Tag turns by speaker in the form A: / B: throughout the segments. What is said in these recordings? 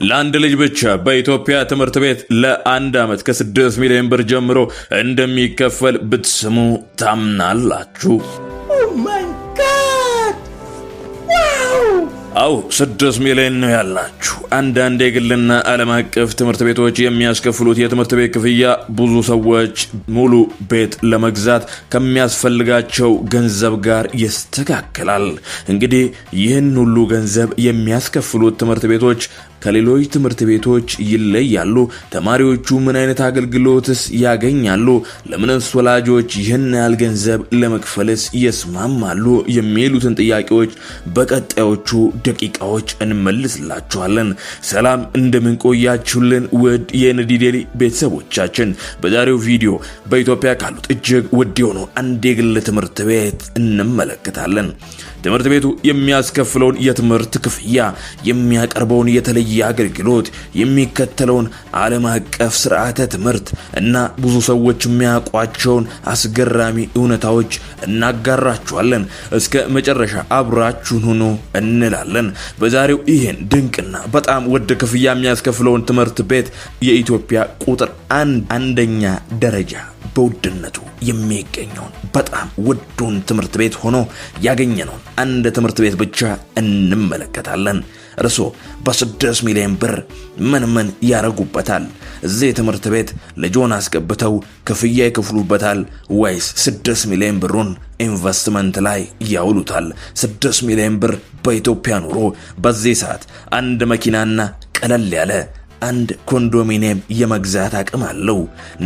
A: ለአንድ ልጅ ብቻ በኢትዮጵያ ትምህርት ቤት ለአንድ ዓመት ከ6 ሚሊዮን ብር ጀምሮ እንደሚከፈል ብትሰሙ ታምናላችሁ? አው 6 ሚሊዮን ነው ያላችሁ። አንዳንድ የግልና ዓለም አቀፍ ትምህርት ቤቶች የሚያስከፍሉት የትምህርት ቤት ክፍያ ብዙ ሰዎች ሙሉ ቤት ለመግዛት ከሚያስፈልጋቸው ገንዘብ ጋር ይስተካከላል። እንግዲህ ይህን ሁሉ ገንዘብ የሚያስከፍሉት ትምህርት ቤቶች ከሌሎች ትምህርት ቤቶች ይለያሉ? ተማሪዎቹ ምን አይነት አገልግሎትስ ያገኛሉ? ለምንስ ወላጆች ይህን ያህል ገንዘብ ለመክፈልስ ይስማማሉ? የሚሉትን ጥያቄዎች በቀጣዮቹ ደቂቃዎች እንመልስላችኋለን። ሰላም እንደምን ቆያችሁልን ውድ የንዲዴሊ ቤተሰቦቻችን። በዛሬው ቪዲዮ በኢትዮጵያ ካሉት እጅግ ውድ የሆነው አንድ የግል ትምህርት ቤት እንመለከታለን። ትምህርት ቤቱ የሚያስከፍለውን የትምህርት ክፍያ፣ የሚያቀርበውን የተለየ አገልግሎት፣ የሚከተለውን ዓለም አቀፍ ስርዓተ ትምህርት እና ብዙ ሰዎች የሚያውቋቸውን አስገራሚ እውነታዎች እናጋራችኋለን። እስከ መጨረሻ አብራችሁን ሁኑ እንላለን። በዛሬው ይህን ድንቅና በጣም ውድ ክፍያ የሚያስከፍለውን ትምህርት ቤት የኢትዮጵያ ቁጥር አንደኛ ደረጃ በውድነቱ የሚገኘውን በጣም ውዱን ትምህርት ቤት ሆኖ ያገኘነውን አንድ ትምህርት ቤት ብቻ እንመለከታለን። እርሶ በ6 ሚሊዮን ብር ምን ያረጉበታል? እዚህ ትምህርት ቤት ልጆን አስገብተው ክፍያ ይከፍሉበታል ወይስ 6 ሚሊዮን ብሩን ኢንቨስትመንት ላይ ያውሉታል? 6 ሚሊዮን ብር በኢትዮጵያ ኑሮ በዚህ ሰዓት አንድ መኪናና ቀለል ያለ አንድ ኮንዶሚኒየም የመግዛት አቅም አለው።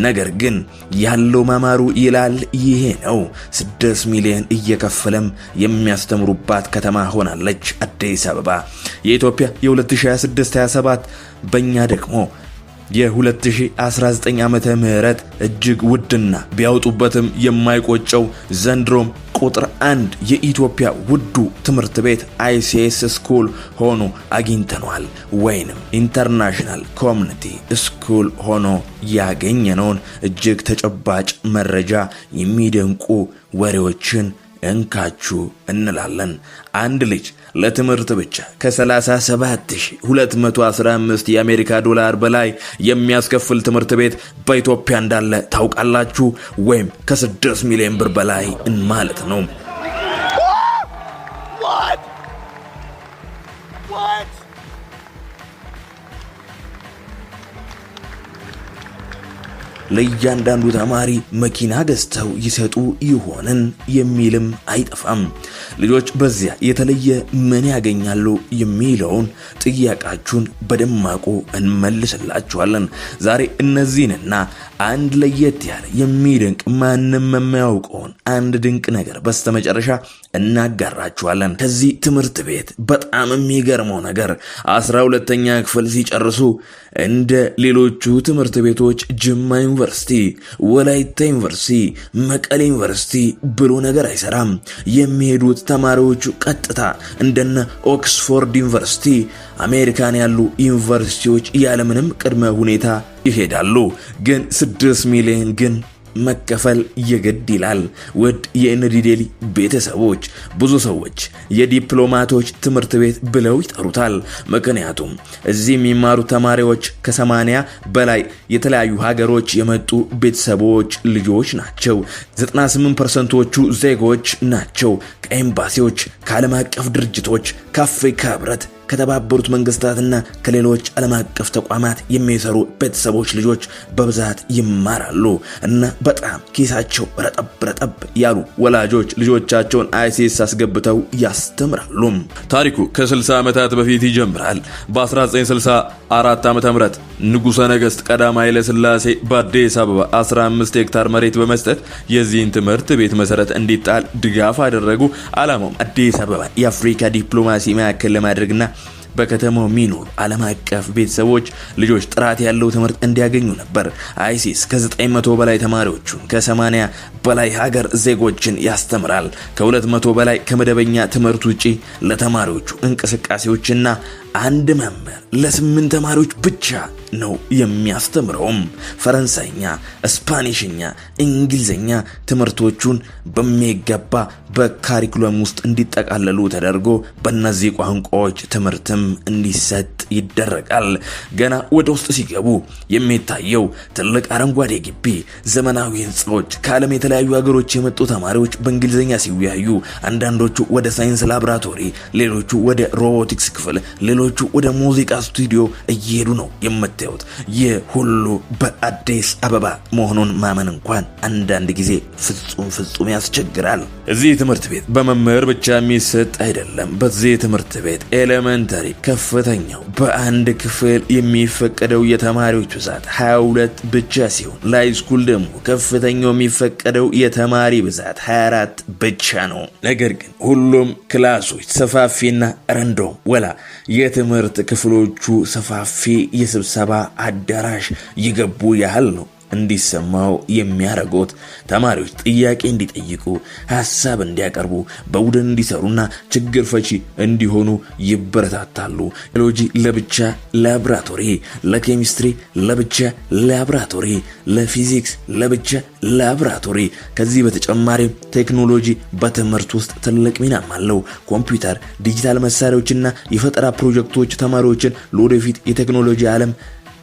A: ነገር ግን ያለው ማማሩ ይላል ይሄ ነው። 6 ሚሊዮን እየከፈለም የሚያስተምሩባት ከተማ ሆናለች አዲስ አበባ። የኢትዮጵያ የ2026-27 በእኛ ደግሞ የ2019 ዓመተ ምህረት እጅግ ውድና ቢያወጡበትም የማይቆጨው ዘንድሮም ቁጥር 1 የኢትዮጵያ ውዱ ትምህርት ቤት ICS ስኩል ሆኖ አግኝተናል። ወይንም ኢንተርናሽናል ኮሚኒቲ ስኩል ሆኖ ያገኘነውን እጅግ ተጨባጭ መረጃ የሚደንቁ ወሬዎችን እንካችሁ እንላለን። አንድ ልጅ ለትምህርት ብቻ ከ37,215 የአሜሪካ ዶላር በላይ የሚያስከፍል ትምህርት ቤት በኢትዮጵያ እንዳለ ታውቃላችሁ? ወይም ከ6 ሚሊዮን ብር በላይ ማለት ነው። ለእያንዳንዱ ተማሪ መኪና ገዝተው ይሰጡ ይሆንን የሚልም አይጠፋም። ልጆች በዚያ የተለየ ምን ያገኛሉ የሚለውን ጥያቄያችሁን በደማቁ እንመልስላችኋለን። ዛሬ እነዚህንና አንድ ለየት ያለ የሚደንቅ ማንም የማያውቀውን አንድ ድንቅ ነገር በስተመጨረሻ እናጋራችኋለን። ከዚህ ትምህርት ቤት በጣም የሚገርመው ነገር 12ኛ ክፍል ሲጨርሱ እንደ ሌሎቹ ትምህርት ቤቶች ጅማ ዩኒቨርሲቲ፣ ወላይታ ዩኒቨርሲቲ፣ መቀሌ ዩኒቨርሲቲ ብሎ ነገር አይሰራም። የሚሄዱት ተማሪዎቹ ቀጥታ እንደነ ኦክስፎርድ ዩኒቨርሲቲ፣ አሜሪካን ያሉ ዩኒቨርሲቲዎች ያለምንም ቅድመ ሁኔታ ይሄዳሉ። ግን 6 ሚሊዮን ግን መከፈል የግድ ይላል። ውድ የንዲዴሊ ቤተሰቦች፣ ብዙ ሰዎች የዲፕሎማቶች ትምህርት ቤት ብለው ይጠሩታል። ምክንያቱም እዚህ የሚማሩ ተማሪዎች ከ80 በላይ የተለያዩ ሀገሮች የመጡ ቤተሰቦች ልጆች ናቸው። 98%ዎቹ ዜጎች ናቸው። ከኤምባሲዎች፣ ከዓለም አቀፍ ድርጅቶች፣ ከአፍሪካ ህብረት፣ ከተባበሩት መንግስታትና ከሌሎች ዓለም አቀፍ ተቋማት የሚሰሩ ቤተሰቦች ልጆች በብዛት ይማራሉ እና በጣም ኪሳቸው ረጠብ ያሉ ወላጆች ልጆቻቸውን ICS አስገብተው ያስተምራሉ። ታሪኩ ከ60 ዓመታት በፊት ይጀምራል። በ1964 ዓመተ ምህረት ንጉሠ ነገሥት ቀዳማዊ ኃይለ ሥላሴ በአዲስ አበባ 15 ሄክታር መሬት በመስጠት የዚህን ትምህርት ቤት መሰረት እንዲጣል ድጋፍ አደረጉ። ዓላማውም አዲስ አበባ የአፍሪካ ዲፕሎማሲ ማዕከል ለማድረግና በከተማው ሚኖር ዓለም አቀፍ ቤተሰቦች ልጆች ጥራት ያለው ትምህርት እንዲያገኙ ነበር። ICS ከ900 በላይ ተማሪዎችን ከ80 በላይ ሀገር ዜጎችን ያስተምራል። ከ200 በላይ ከመደበኛ ትምህርት ውጪ ለተማሪዎቹ እንቅስቃሴዎችና አንድ መምህር ለ8 ተማሪዎች ብቻ ነው የሚያስተምረውም። ፈረንሳይኛ፣ ስፓኒሽኛ፣ እንግሊዝኛ ትምህርቶቹን በሚገባ በካሪኩለም ውስጥ እንዲጠቃለሉ ተደርጎ በእነዚህ ቋንቋዎች ትምህርትም እንዲሰጥ ይደረጋል። ገና ወደ ውስጥ ሲገቡ የሚታየው ትልቅ አረንጓዴ ግቢ፣ ዘመናዊ ህንፃዎች፣ ከዓለም የተለያዩ ሀገሮች የመጡ ተማሪዎች በእንግሊዝኛ ሲወያዩ፣ አንዳንዶቹ ወደ ሳይንስ ላብራቶሪ፣ ሌሎቹ ወደ ሮቦቲክስ ክፍል፣ ሌሎቹ ወደ ሙዚቃ ስቱዲዮ እየሄዱ ነው የምታዩት። ይህ ሁሉ በአዲስ አበባ መሆኑን ማመን እንኳን አንዳንድ ጊዜ ፍጹም ያስቸግራል። እዚህ ትምህርት ቤት በመምህር ብቻ የሚሰጥ አይደለም። በዚህ ትምህርት ቤት ኤሌመንተሪ ከፍተኛው በአንድ ክፍል የሚፈቀደው የተማሪዎች ብዛት 22 ብቻ ሲሆን ላይ ስኩል ደግሞ ከፍተኛው የሚፈቀደው የተማሪ ብዛት 24 ብቻ ነው። ነገር ግን ሁሉም ክላሶች ሰፋፊና ረንዶም ወላ የትምህርት ክፍሎቹ ሰፋፊ የስብሰባ አዳራሽ ይገቡ ያህል ነው እንዲሰማው የሚያረጉት። ተማሪዎች ጥያቄ እንዲጠይቁ፣ ሐሳብ እንዲያቀርቡ፣ በቡድን እንዲሰሩና ችግር ፈቺ እንዲሆኑ ይበረታታሉ። ቢዮሎጂ ለብቻ ላብራቶሪ፣ ለኬሚስትሪ ለብቻ ላብራቶሪ፣ ለፊዚክስ ለብቻ ላብራቶሪ። ከዚህ በተጨማሪም ቴክኖሎጂ በትምህርት ውስጥ ትልቅ ሚናም አለው። ኮምፒውተር፣ ዲጂታል መሳሪያዎችና የፈጠራ ፕሮጀክቶች ተማሪዎችን ለወደፊት የቴክኖሎጂ ዓለም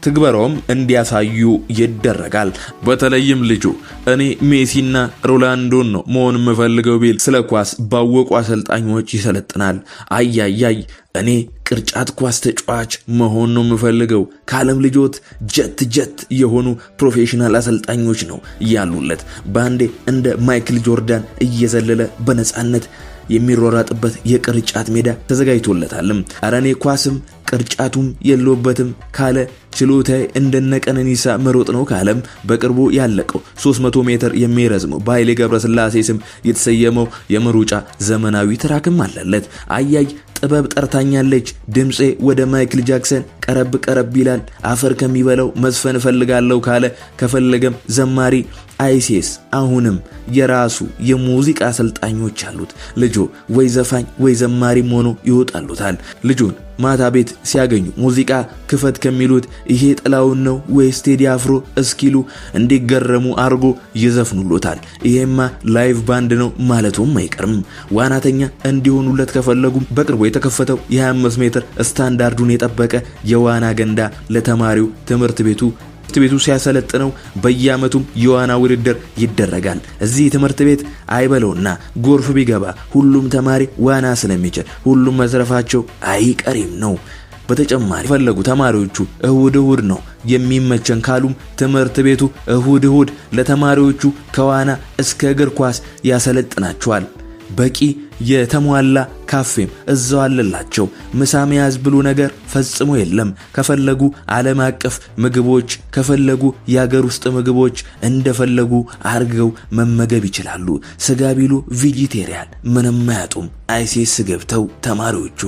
A: ትግበራውም እንዲያሳዩ ይደረጋል። በተለይም ልጁ እኔ ሜሲና ሮናልዶን ነው መሆን የምፈልገው ቢል ስለ ኳስ ባወቁ አሰልጣኞች ይሰለጥናል። አያያይ እኔ ቅርጫት ኳስ ተጫዋች መሆን ነው የምፈልገው ከዓለም ልጆት ጀት የሆኑ ፕሮፌሽናል አሰልጣኞች ነው ያሉለት። ባንዴ እንደ ማይክል ጆርዳን እየዘለለ በነጻነት የሚሮራጥበት የቅርጫት ሜዳ ተዘጋጅቶለታል። አረኔ ኳስም ቅርጫቱም የለውበትም ካለ ችሎታዬ እንደነ ቀነኒሳ መሮጥ ነው ካለም በቅርቡ ያለቀው 300 ሜትር የሚረዝመው በኃይሌ ገብረስላሴ ስም የተሰየመው የመሮጫ ዘመናዊ ትራክም አለለት። አያይ ጥበብ ጠርታኛለች፣ ድምጼ ወደ ማይክል ጃክሰን ቀረብ ይላል፣ አፈር ከሚበላው መዝፈን እፈልጋለሁ ካለ ከፈለገም ዘማሪ አይሲስ አሁንም የራሱ የሙዚቃ አሰልጣኞች አሉት። ልጆ ወይ ዘፋኝ ወይ ዘማሪም ሆኖ ይወጣሉታል። ልጆን ማታ ቤት ሲያገኙ ሙዚቃ ክፈት ከሚሉት ይሄ ጥላውን ነው ወይስ ቴዲ አፍሮ እስኪሉ እንዲገረሙ አርጎ ይዘፍኑሎታል። ይሄማ ላይቭ ባንድ ነው ማለቱም አይቀርም። ዋናተኛ እንዲሆኑለት ከፈለጉም በቅርቡ የተከፈተው የ25 ሜትር ስታንዳርዱን የጠበቀ የዋና ገንዳ ለተማሪው ትምህርት ቤቱ ሲያሰለጥነው በየዓመቱም የዋና ውድድር ይደረጋል። እዚህ ትምህርት ቤት አይበለውና ጎርፍ ቢገባ ሁሉም ተማሪ ዋና ስለሚችል ሁሉም መዝረፋቸው አይቀሬም ነው። በተጨማሪ ፈለጉ ተማሪዎቹ እሁድ ነው የሚመቸን ካሉም ትምህርት ቤቱ እሁድ ለተማሪዎቹ ከዋና እስከ እግር ኳስ ያሰለጥናቸዋል። በቂ የተሟላ ካፌም እዛው አለላቸው። ምሳ መያዝ ብሎ ነገር ፈጽሞ የለም። ከፈለጉ ዓለም አቀፍ ምግቦች፣ ከፈለጉ የሀገር ውስጥ ምግቦች እንደፈለጉ አርገው መመገብ ይችላሉ። ስጋ ቢሉ ቬጂቴሪያን ምንም አያጡም። አይሲኤስ ገብተው ተማሪዎቹ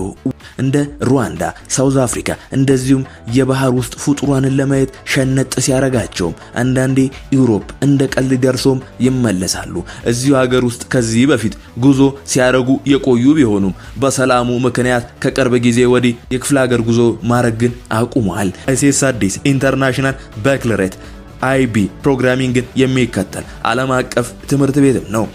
A: እንደ ሩዋንዳ፣ ሳውዝ አፍሪካ እንደዚሁም የባህር ውስጥ ፍጡራንን ለማየት ሸነጥ ሲያረጋቸውም አንዳንዴ ዩሮፕ እንደ ቀልድ ደርሶም ይመለሳሉ። እዚሁ ሀገር ውስጥ ከዚህ በፊት ጉዞ ሲያረጉ የቆዩ ቢሆኑም በሰላሙ ምክንያት ከቅርብ ጊዜ ወዲህ የክፍለ ሀገር ጉዞ ማድረግ ግን አቁመዋል። አይሲኤስ አዲስ ኢንተርናሽናል ባክለሬት አይቢ ፕሮግራሚንግን የሚከተል ዓለም አቀፍ ትምህርት ቤትም ነው።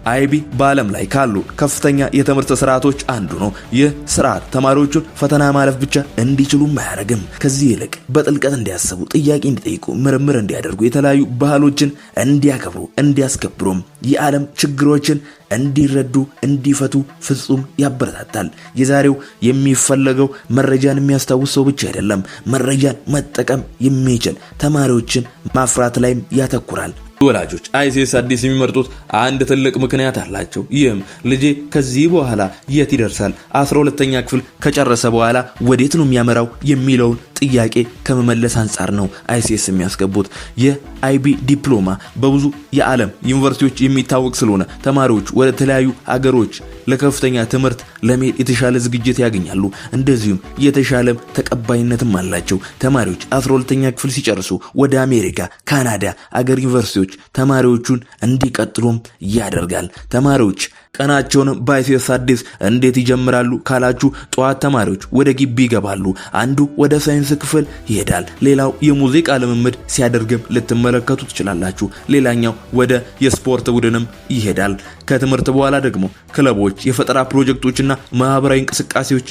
A: አይቢ በዓለም ላይ ካሉ ከፍተኛ የትምህርት ስርዓቶች አንዱ ነው። ይህ ስርዓት ተማሪዎቹን ፈተና ማለፍ ብቻ እንዲችሉ ማያረግም። ከዚህ ይልቅ በጥልቀት እንዲያስቡ፣ ጥያቄ እንዲጠይቁ፣ ምርምር እንዲያደርጉ፣ የተለያዩ ባህሎችን እንዲያከብሩ፣ እንዲያስከብሩም የዓለም ችግሮችን እንዲረዱ፣ እንዲፈቱ ፍጹም ያበረታታል። የዛሬው የሚፈለገው መረጃን የሚያስታውስ ሰው ብቻ አይደለም፣ መረጃን መጠቀም የሚችል ተማሪዎችን ማፍራት ላይም ያተኩራል። ወላጆች አይሲኤስ አዲስ የሚመርጡት አንድ ትልቅ ምክንያት አላቸው። ይህም ልጄ ከዚህ በኋላ የት ይደርሳል፣ 12ኛ ክፍል ከጨረሰ በኋላ ወዴት ነው የሚያመራው የሚለውን ጥያቄ ከመመለስ አንጻር ነው አይሲኤስ የሚያስገቡት። የአይቢ ዲፕሎማ በብዙ የዓለም ዩኒቨርሲቲዎች የሚታወቅ ስለሆነ ተማሪዎች ወደ ተለያዩ አገሮች ለከፍተኛ ትምህርት ለመሄድ የተሻለ ዝግጅት ያገኛሉ። እንደዚሁም የተሻለ ተቀባይነትም አላቸው። ተማሪዎች 12ኛ ክፍል ሲጨርሱ ወደ አሜሪካ፣ ካናዳ አገር ዩኒቨርሲቲዎች ተማሪዎቹን እንዲቀጥሉም ያደርጋል። ተማሪዎች ቀናቸውን በአይሲኤስ አዲስ እንዴት ይጀምራሉ ካላችሁ ጠዋት ተማሪዎች ወደ ግቢ ይገባሉ። አንዱ ወደ ሳይንስ ክፍል ይሄዳል፣ ሌላው የሙዚቃ ልምምድ ሲያደርግም ልትመለከቱ ትችላላችሁ። ሌላኛው ወደ የስፖርት ቡድንም ይሄዳል። ከትምህርት በኋላ ደግሞ ክለቦች፣ የፈጠራ ፕሮጀክቶችና ማህበራዊ እንቅስቃሴዎች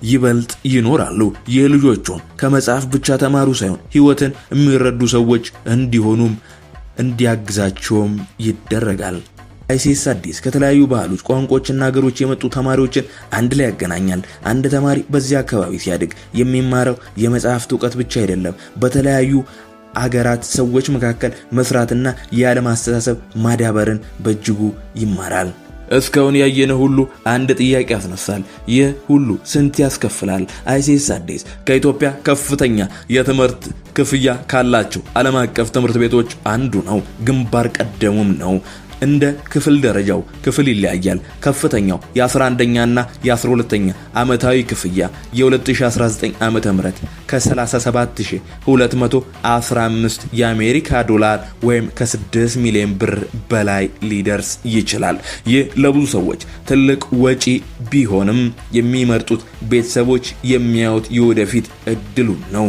A: ይበልጥ ይኖራሉ። የልጆቹን ከመጽሐፍ ብቻ ተማሩ ሳይሆን ህይወትን የሚረዱ ሰዎች እንዲሆኑም እንዲያግዛቸውም ይደረጋል። አይሲኤስ አዲስ ከተለያዩ ባህሎች፣ ቋንቋዎችና ሀገሮች የመጡ ተማሪዎችን አንድ ላይ ያገናኛል። አንድ ተማሪ በዚህ አካባቢ ሲያድግ የሚማረው የመጽሐፍት ዕውቀት ብቻ አይደለም፣ በተለያዩ አገራት ሰዎች መካከል መስራትና የዓለም አስተሳሰብ ማዳበርን በእጅጉ ይማራል። እስካሁን ያየነው ሁሉ አንድ ጥያቄ ያስነሳል። ይህ ሁሉ ስንት ያስከፍላል? አይሲኤስ አዲስ ከኢትዮጵያ ከፍተኛ የትምህርት ክፍያ ካላቸው ዓለም አቀፍ ትምህርት ቤቶች አንዱ ነው። ግንባር ቀደሙም ነው። እንደ ክፍል ደረጃው ክፍል ይለያያል። ከፍተኛው የ11ኛና የ12ኛ ዓመታዊ ክፍያ የ2019 ዓመተ ምህረት ከ37215 የአሜሪካ ዶላር ወይም ከ6 ሚሊዮን ብር በላይ ሊደርስ ይችላል። ይህ ለብዙ ሰዎች ትልቅ ወጪ ቢሆንም የሚመርጡት ቤተሰቦች የሚያዩት የወደፊት እድሉ ነው።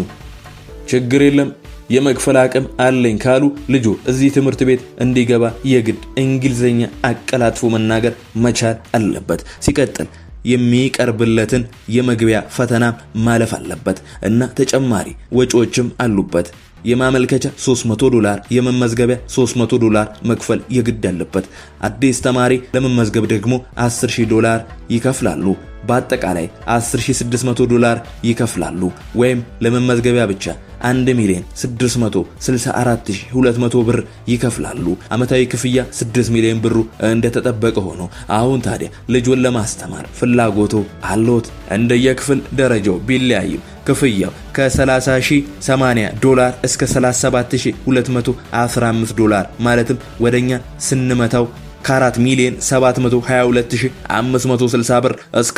A: ችግር የለም የመክፈል አቅም አለኝ ካሉ ልጆ እዚህ ትምህርት ቤት እንዲገባ የግድ እንግሊዘኛ አቀላጥፎ መናገር መቻል አለበት። ሲቀጥል የሚቀርብለትን የመግቢያ ፈተና ማለፍ አለበት እና ተጨማሪ ወጪዎችም አሉበት። የማመልከቻ $300፣ የመመዝገቢያ $300 መክፈል የግድ አለበት። አዲስ ተማሪ ለመመዝገብ ደግሞ $10,000 ይከፍላሉ። በአጠቃላይ $10,600 ይከፍላሉ። ወይም ለመመዝገቢያ ብቻ 1,664,200 ብር ይከፍላሉ። ዓመታዊ ክፍያ 6 ሚሊዮን ብሩ እንደተጠበቀ ሆኖ አሁን ታዲያ ልጆን ለማስተማር ፍላጎቱ አለዎት? እንደየክፍል ደረጃው ቢለያይም ክፍያው $30,080 እስከ $37,215 ማለትም ወደኛ ስንመታው ከ4,722,560 ብር እስከ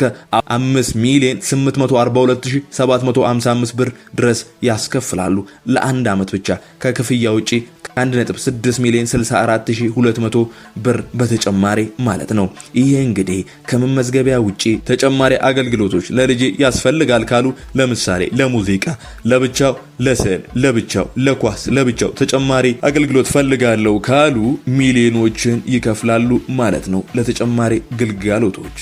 A: 5,842,755 ብር ድረስ ያስከፍላሉ። ለአንድ ዓመት ብቻ ከክፍያ ውጪ ከ1.6,064,200 ብር በተጨማሪ ማለት ነው። ይሄ እንግዲህ ከመመዝገቢያ ውጪ ተጨማሪ አገልግሎቶች ለልጄ ያስፈልጋል ካሉ ለምሳሌ ለሙዚቃ ለብቻው፣ ለስዕል ለብቻው፣ ለኳስ ለብቻው ተጨማሪ አገልግሎት ፈልጋለሁ ካሉ ሚሊዮኖችን ይከፍላሉ ማለት ነው ለተጨማሪ ግልጋሎቶች።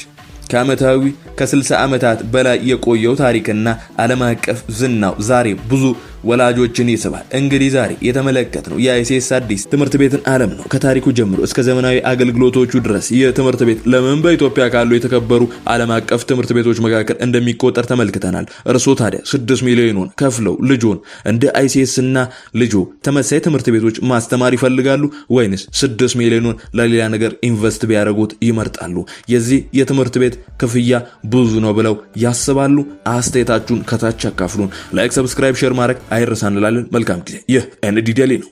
A: ከዓመታዊ ከ60 ዓመታት በላይ የቆየው ታሪክና ዓለም አቀፍ ዝናው ዛሬ ብዙ ወላጆችን ይስባል። እንግዲህ ዛሬ የተመለከትነው የአይሲኤስ አዲስ ትምህርት ቤትን ዓለም ነው። ከታሪኩ ጀምሮ እስከ ዘመናዊ አገልግሎቶቹ ድረስ የትምህርት ቤት ለምን በኢትዮጵያ ካሉ የተከበሩ ዓለም አቀፍ ትምህርት ቤቶች መካከል እንደሚቆጠር ተመልክተናል። እርሶ ታዲያ 6 ሚሊዮን ከፍለው ልጆን እንደ አይሲኤስ እና ልጆ ተመሳሳይ ትምህርት ቤቶች ማስተማር ይፈልጋሉ ወይንስ 6 ሚሊዮን ለሌላ ነገር ኢንቨስት ቢያደርጉት ይመርጣሉ? የዚህ የትምህርት ቤት ክፍያ ብዙ ነው ብለው ያስባሉ? አስተያየታችሁን ከታች አካፍሉን። ላይክ፣ ሰብስክራይብ፣ ሼር ማድረግ አይረሳን እንላለን። መልካም ጊዜ። ይህ ኤንዲ ዴይሊ ነው።